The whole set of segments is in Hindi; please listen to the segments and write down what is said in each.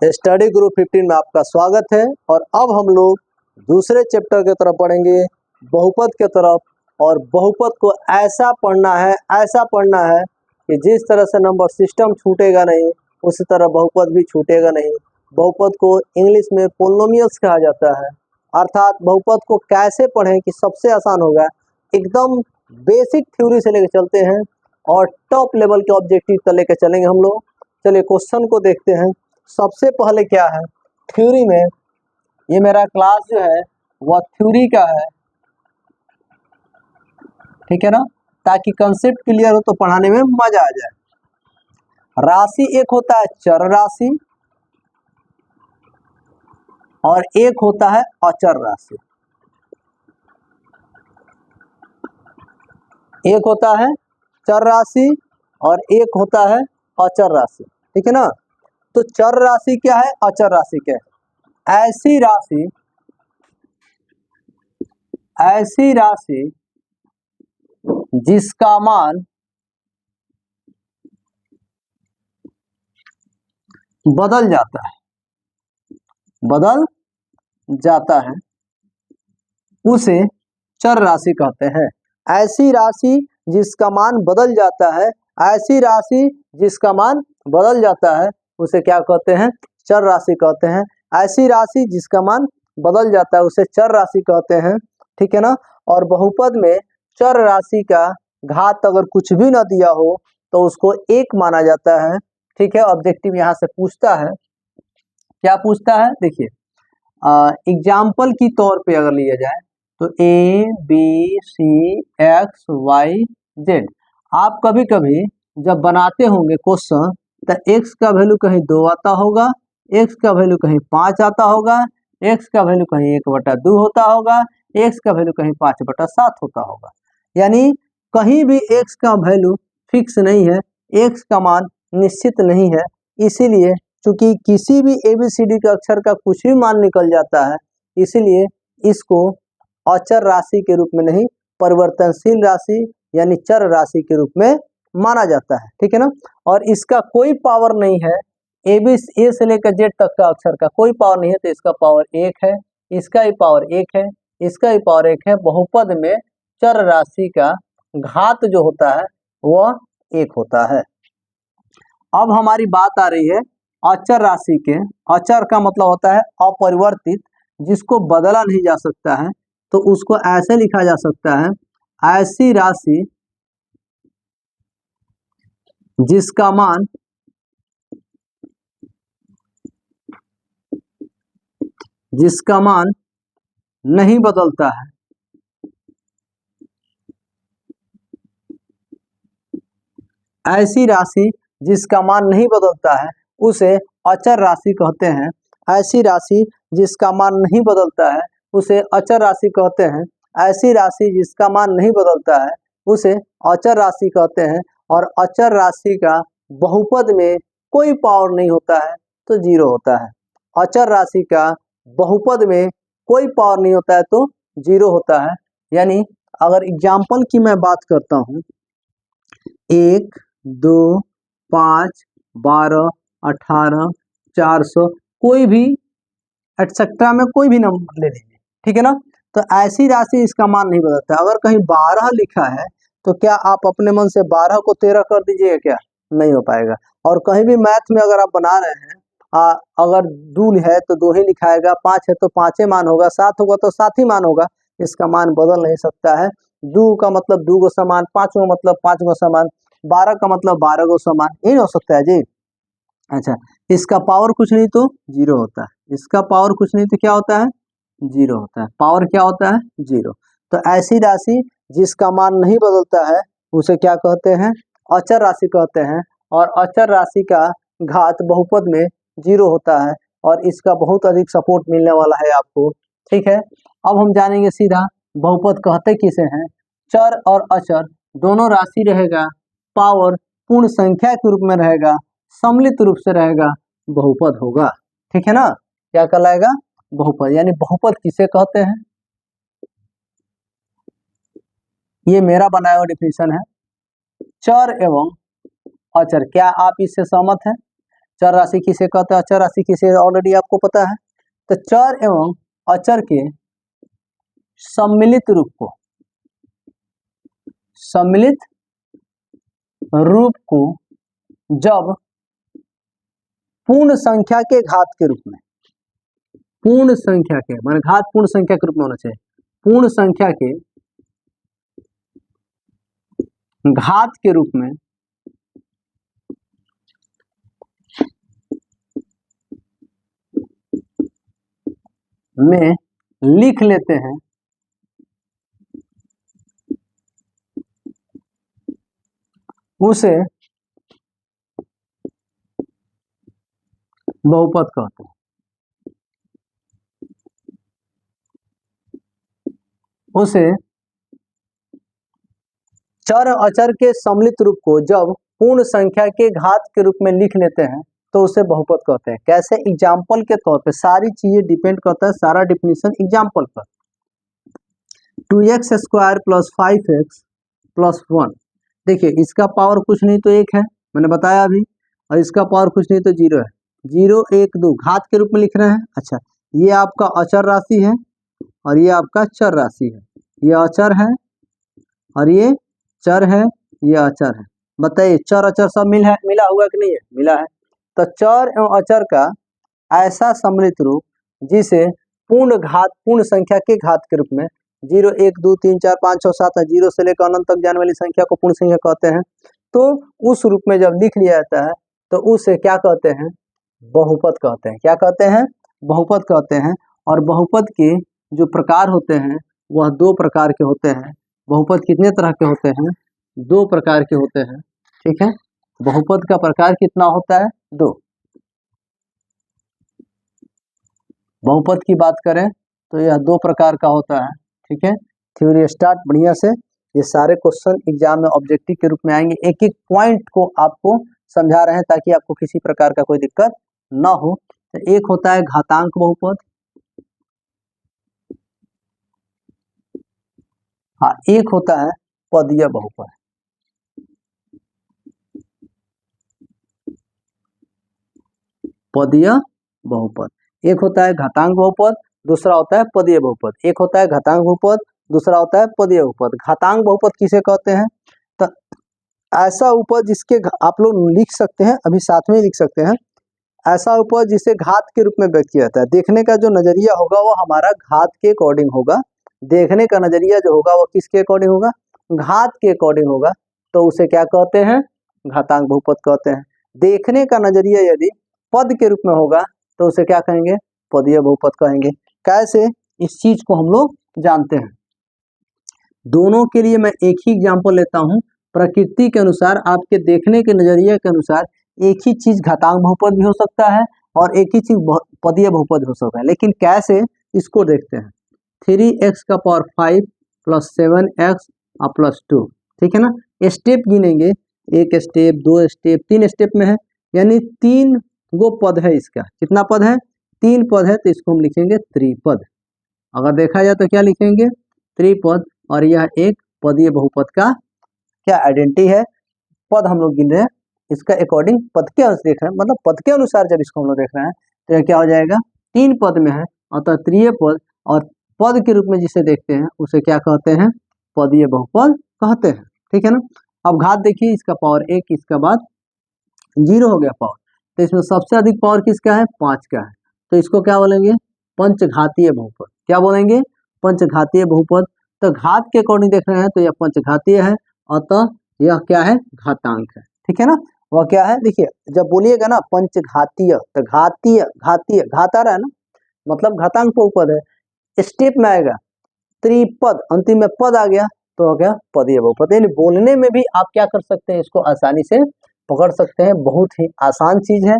स्टडी ग्रुप 15 में आपका स्वागत है। और अब हम लोग दूसरे चैप्टर की तरफ पढ़ेंगे, बहुपद के तरफ। और बहुपद को ऐसा पढ़ना है कि जिस तरह से नंबर सिस्टम छूटेगा नहीं, उसी तरह बहुपद भी छूटेगा नहीं। बहुपद को इंग्लिश में पोलिनोमियल्स कहा जाता है। अर्थात बहुपद को कैसे पढ़ें कि सबसे आसान होगा। एकदम बेसिक थ्योरी से लेकर चलते हैं और टॉप लेवल के ऑब्जेक्टिव तक लेकर चलेंगे हम लोग। चलिए क्वेश्चन को देखते हैं। सबसे पहले क्या है थ्योरी में, ये मेरा क्लास जो है वह थ्योरी का है, ठीक है ना, ताकि कंसेप्ट क्लियर हो तो पढ़ाने में मजा आ जाए। राशि एक होता है चर राशि और एक होता है अचर राशि। एक होता है चर राशि और एक होता है अचर राशि, ठीक है ना। तो चर राशि क्या है, अचर राशि क्या है? ऐसी राशि जिसका मान बदल जाता है उसे चर राशि कहते हैं। ऐसी राशि जिसका मान बदल जाता है, ऐसी राशि जिसका मान बदल जाता है उसे क्या कहते हैं, चर राशि कहते हैं। ऐसी राशि जिसका मान बदल जाता है उसे चर राशि कहते हैं, ठीक है ना। और बहुपद में चर राशि का घात अगर कुछ भी ना दिया हो तो उसको एक माना जाता है, ठीक है। ऑब्जेक्टिव यहाँ से पूछता है, क्या पूछता है देखिए, एग्जाम्पल की तौर पे अगर लिया जाए तो A B C X Y Z. आप कभी कभी जब बनाते होंगे क्वेश्चन तो एक्स का वैल्यू कहीं 2 आता होगा, एक्स का वैल्यू कहीं 5 आता होगा, एक्स का वैल्यू कहीं 1/2 होता होगा, एक्स का वैल्यू कहीं 5/7 होता होगा। यानी कहीं भी एक्स का वैल्यू फिक्स नहीं है, एक्स का मान निश्चित नहीं है। इसीलिए चूंकि किसी भी ABCD के अक्षर का कुछ भी मान निकल जाता है, इसीलिए इसको अचर राशि के रूप में नहीं, परिवर्तनशील राशि यानी चर राशि के रूप में माना जाता है, ठीक है ना। और इसका कोई पावर नहीं है, ए से लेकर जेड तक का अक्षर का कोई पावर नहीं है, तो इसका पावर 1 है, इसका ही पावर 1 है, इसका ही पावर 1 है। बहुपद में चर राशि का घात जो होता है वह 1 होता है। अब हमारी बात आ रही है अचर राशि के। अचर का मतलब होता है अपरिवर्तित, जिसको बदला नहीं जा सकता है। तो उसको ऐसे लिखा जा सकता है, ऐसी राशि जिसका मान नहीं बदलता है। ऐसी राशि जिसका मान नहीं बदलता है उसे अचर राशि कहते हैं। ऐसी राशि जिसका मान नहीं बदलता है उसे अचर राशि कहते हैं। ऐसी राशि जिसका मान नहीं बदलता है उसे अचर राशि कहते हैं। और अचर राशि का बहुपद में कोई पावर नहीं होता है तो 0 होता है। अचर राशि का बहुपद में कोई पावर नहीं होता है तो 0 होता है। यानी अगर एग्जाम्पल की मैं बात करता हूँ, 1, 2, 5, 12, 18, 400, कोई भी एटसेट्रा में कोई भी नंबर ले लीजिए, ठीक है ना। तो ऐसी राशि इसका मान नहीं बदलता। अगर कहीं 12 लिखा है तो क्या आप अपने मन से 12 को 13 कर दीजिएगा? क्या नहीं हो पाएगा। और कहीं भी मैथ में अगर आप बना रहे हैं, अगर 2 है तो 2 ही लिखाएगा, 5 है तो 5 ही मान होगा, 7 होगा तो 7 ही मान होगा। इसका मान बदल नहीं सकता है। 2 का मतलब 2 को समान, 5 का मतलब 5 को समान, 12 का मतलब 12 को समान, यही हो सकता है जी। अच्छा, इसका पावर कुछ नहीं तो 0 होता है। इसका पावर कुछ नहीं तो क्या होता है, 0 होता है। पावर क्या होता है, 0। तो ऐसी राशि जिसका मान नहीं बदलता है उसे क्या कहते हैं, अचर राशि कहते हैं। और अचर राशि का घात बहुपद में 0 होता है और इसका बहुत अधिक सपोर्ट मिलने वाला है आपको, ठीक है। अब हम जानेंगे सीधा बहुपद कहते किसे हैं। चर और अचर दोनों राशि रहेगा, पावर पूर्ण संख्या के रूप में रहेगा, सम्मिलित रूप से रहेगा, बहुपद होगा, ठीक है ना। क्या कहलाएगा, बहुपद। यानी बहुपद किसे कहते हैं, ये मेरा बनाया हुआ डिफिनेशन है। चर एवं अचर, क्या आप इससे सहमत हैं? चर राशि किसे कहते हैं, अचर राशि किसे, ऑलरेडी आपको पता है। तो चर एवं अचर के सम्मिलित रूप को जब पूर्ण संख्या के घात के रूप में, पूर्ण संख्या के माने घात पूर्ण संख्या के रूप में होना चाहिए, पूर्ण संख्या के घात के रूप में लिख लेते हैं, उसे बहुपद कहते हैं। उसे चर अचर के सम्मिलित रूप को जब पूर्ण संख्या के घात के रूप में लिख लेते हैं तो उसे बहुपद कहते हैं। कैसे, एग्जाम्पल के तौर पे, सारी चीजें डिपेंड करता है, सारा डिफिनीशन एग्जाम्पल पर। 2x square plus 5x plus 1, देखिए इसका पावर कुछ नहीं तो 1 है, मैंने बताया अभी, और इसका पावर कुछ नहीं तो 0 है। 0 1 2 घात के रूप में लिख रहे हैं। अच्छा, ये आपका अचर राशि है और ये आपका चर राशि है। ये अचर है और ये चर है, ये अचर है। बताइए चर अचर सब मिला हुआ कि नहीं है, मिला है। तो चर एवं अचर का ऐसा सम्मिलित रूप जिसे पूर्ण संख्या के घात के रूप में 0 1 2 3 4 5 6 7 है, 0 से लेकर अनंत तक जाने वाली संख्या को पूर्ण संख्या कहते हैं। तो उस रूप में जब लिख लिया जाता है तो उसे क्या कहते हैं, बहुपद कहते हैं। क्या कहते हैं, बहुपद कहते हैं। और बहुपद के जो प्रकार होते हैं वह 2 प्रकार के होते हैं। बहुपद कितने तरह के होते हैं, 2 प्रकार के होते हैं। ठीक है, बहुपद का प्रकार कितना होता है, 2। बहुपद की बात करें तो यह 2 प्रकार का होता है। ठीक है, थ्योरी स्टार्ट बढ़िया से, ये सारे क्वेश्चन एग्जाम में ऑब्जेक्टिव के रूप में आएंगे। एक एक पॉइंट को आपको समझा रहे हैं ताकि आपको किसी प्रकार का कोई दिक्कत ना हो। तो एक होता है घातांक बहुपद, हाँ, एक होता है पदीय बहुपद। पदीय बहुपद, एक होता है घातांक बहुपद, दूसरा होता है पदीय बहुपद। एक होता है घातांक बहुपद, दूसरा होता है पदीय बहुपद। घातांक बहुपद किसे कहते हैं, तो ऐसा उपपद जिसके आप लोग लिख सकते हैं, अभी साथ में लिख सकते हैं, ऐसा उपपद जिसे घात के रूप में व्यक्त किया जाता है। देखने का जो नजरिया होगा वो हमारा घात के अकॉर्डिंग होगा। देखने का नजरिया जो होगा वो किसके अकॉर्डिंग होगा, घात के अकॉर्डिंग होगा। तो उसे क्या कहते हैं, घातांक बहुपद कहते हैं। देखने का नजरिया यदि पद के रूप में होगा तो उसे क्या कहेंगे, पदीय बहुपद कहेंगे। कैसे, इस चीज को हम लोग जानते हैं। दोनों के लिए मैं एक ही एग्जाम्पल लेता हूं। प्रकृति के अनुसार, आपके देखने के नजरिए के अनुसार एक ही चीज घातांक बहुपद भी हो सकता है और एक ही चीज पदीय बहुपद हो सकता है। लेकिन कैसे, इसको देखते हैं। 3x का पावर 5 प्लस 7x प्लस 2, ठीक है ना। स्टेप गिनेंगे, 1 स्टेप 2 स्टेप 3 स्टेप में है, यानी 3 गो पद है। इसका कितना पद है, 3 पद है, तो इसको हम लिखेंगे त्रिपद। अगर देखा जाए तो क्या लिखेंगे, त्रिपद। और यह एक पदीय बहुपद का क्या आइडेंटिटी है, पद हम लोग गिन रहे हैं, इसका अकॉर्डिंग पद के अनुसार देख रहे हैं, मतलब पद के अनुसार जब इसको हम लोग देख रहे हैं तो यह क्या हो जाएगा, 3 पद में है, अतः त्रिय पद। और पद के रूप में जिसे देखते हैं उसे क्या कहते हैं, पदीय बहुपद कहते हैं। ठीक है ना। अब घात देखिए, इसका पावर 1, इसका बाद 0 हो गया पावर, तो इसमें सबसे अधिक पावर किसका है, 5 का है, तो इसको क्या बोलेंगे, पंचघातीय बहुपद। क्या बोलेंगे, पंचघातीय बहुपद। तो घात के अकॉर्डिंग देख रहे हैं तो यह पंचघातीय है, अतः यह क्या है, घातांक है। ठीक है ना, वह क्या है, देखिए जब बोलिएगा ना पंचघातीय, तो घातीय घातीय घात आ रहा है ना, मतलब घातांक बहुपद है। स्टेप में आएगा त्रिपद, अंतिम में पद आ गया तो हो गया पदीय बहुपद। यानी बोलने में भी आप क्या कर सकते हैं, इसको आसानी से पकड़ सकते हैं, बहुत ही आसान चीज है।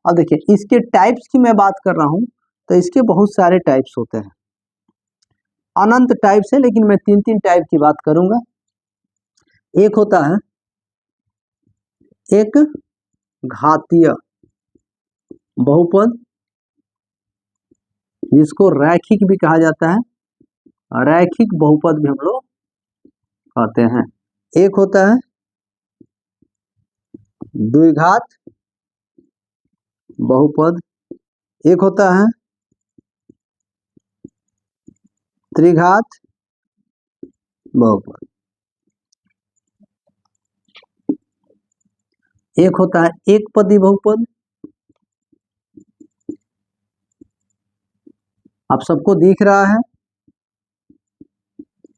अब देखिए इसके टाइप्स की मैं बात कर रहा हूं, तो इसके बहुत सारे टाइप्स होते हैं, अनंत टाइप्स है, लेकिन मैं 3 टाइप की बात करूंगा। एक होता है एक घातीय बहुपद, जिसको रैखिक भी कहा जाता है, रैखिक बहुपद भी हम लोग कहते हैं। एक होता है द्विघात बहुपद, एक होता है त्रिघात बहुपद, एक होता है एक पदी बहुपद। आप सबको दिख रहा है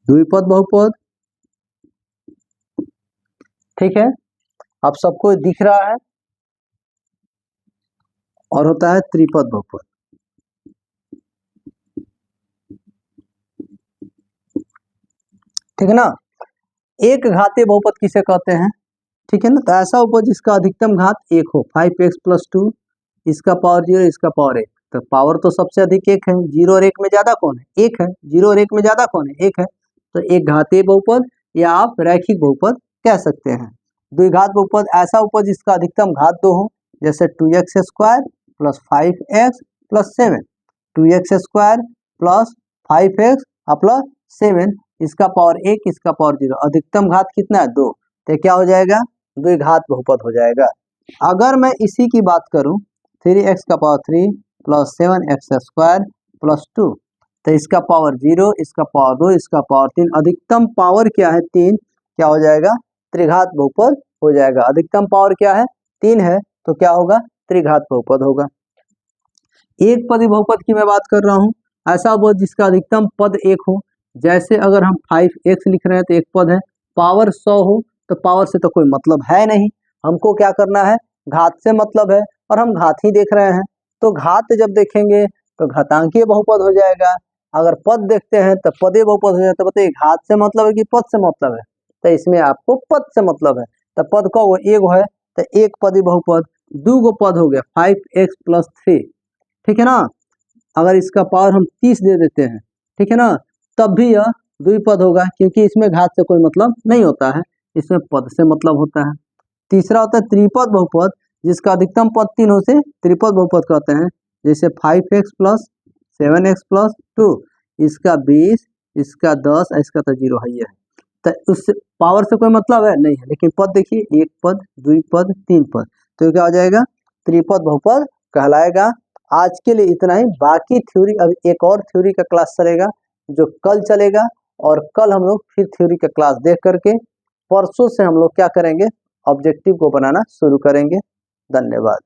द्विपद बहुपद, ठीक है, आप सबको दिख रहा है। और होता है त्रिपद बहुपद, ठीक है ना। एक घातीय बहुपद किसे कहते हैं, ठीक है ना। तो ऐसा उपपद जिसका अधिकतम घात एक हो, 5x + 2, इसका पावर 0, इसका पावर 1। तो पावर तो सबसे अधिक एक है, 0 और 1 में ज्यादा कौन है, एक है। 0 और 1 में ज्यादा कौन है, एक है। तो एक घातीय बहुपद या आप रैखिक बहुपद कह सकते हैं। द्विघात बहुपद ऐसा उपपद जिसका अधिकतम घात 2 हो, जैसे 2x² + 5x + 7, 2x² + 5x + 7, इसका पावर 1, इसका पावर 0, अधिकतम घात कितना है, 2। तो क्या हो जाएगा, द्विघात बहुपद हो जाएगा। अगर मैं इसी की बात करूं 3x का पावर 3 + 7x² + 2, तो इसका पावर 0, इसका पावर 2, इसका पावर 3, अधिकतम पावर क्या है, 3, क्या हो जाएगा, त्रिघात बहुपद हो जाएगा। अधिकतम पावर क्या है, 3 है, तो क्या होगा, त्रिघात बहुपद होगा। एक पदी बहुपद की मैं बात कर रहा हूँ, ऐसा बहुपद जिसका अधिकतम पद 1 हो। जैसे अगर हम 5x लिख रहे हैं तो एक पद है, पावर 100 हो तो पावर से तो कोई मतलब है नहीं, हमको क्या करना है, घात से मतलब है, और हम घात ही देख रहे हैं। तो घात जब देखेंगे तो घातांकीय बहुपद हो जाएगा। अगर पद देखते हैं तो पदीय बहुपद हो जाता है। तो बताइए घात से मतलब है कि पद से मतलब है, तो इसमें आपको पद से मतलब है। तो पद का वो एक है, तो एक पदी बहुपद। दो गो पद हो गया 5x + 3, ठीक है ना। अगर इसका पावर हम 30 दे देते हैं, ठीक है ना, तब भी यह द्विपद होगा, क्योंकि इसमें घात से कोई मतलब नहीं होता है, इसमें पद से मतलब होता है। तीसरा होता है त्रिपद बहुपद, जिसका अधिकतम पद 3 हो से त्रिपद बहुपद कहते हैं। जैसे 5x + 7x + 2, इसका 20, इसका 10, इसका तो 0 है ही है। तो उस पावर से कोई मतलब है नहीं है, लेकिन पद देखिए, एक पद, द्विपद, 3 पद, तो क्या हो जाएगा, त्रिपद बहुपद कहलाएगा। आज के लिए इतना ही, बाकी थ्योरी, अभी एक और थ्योरी का क्लास चलेगा जो कल चलेगा, और कल हम लोग फिर थ्योरी का क्लास देख करके परसों से हम लोग क्या करेंगे, ऑब्जेक्टिव को बनाना शुरू करेंगे। धन्यवाद।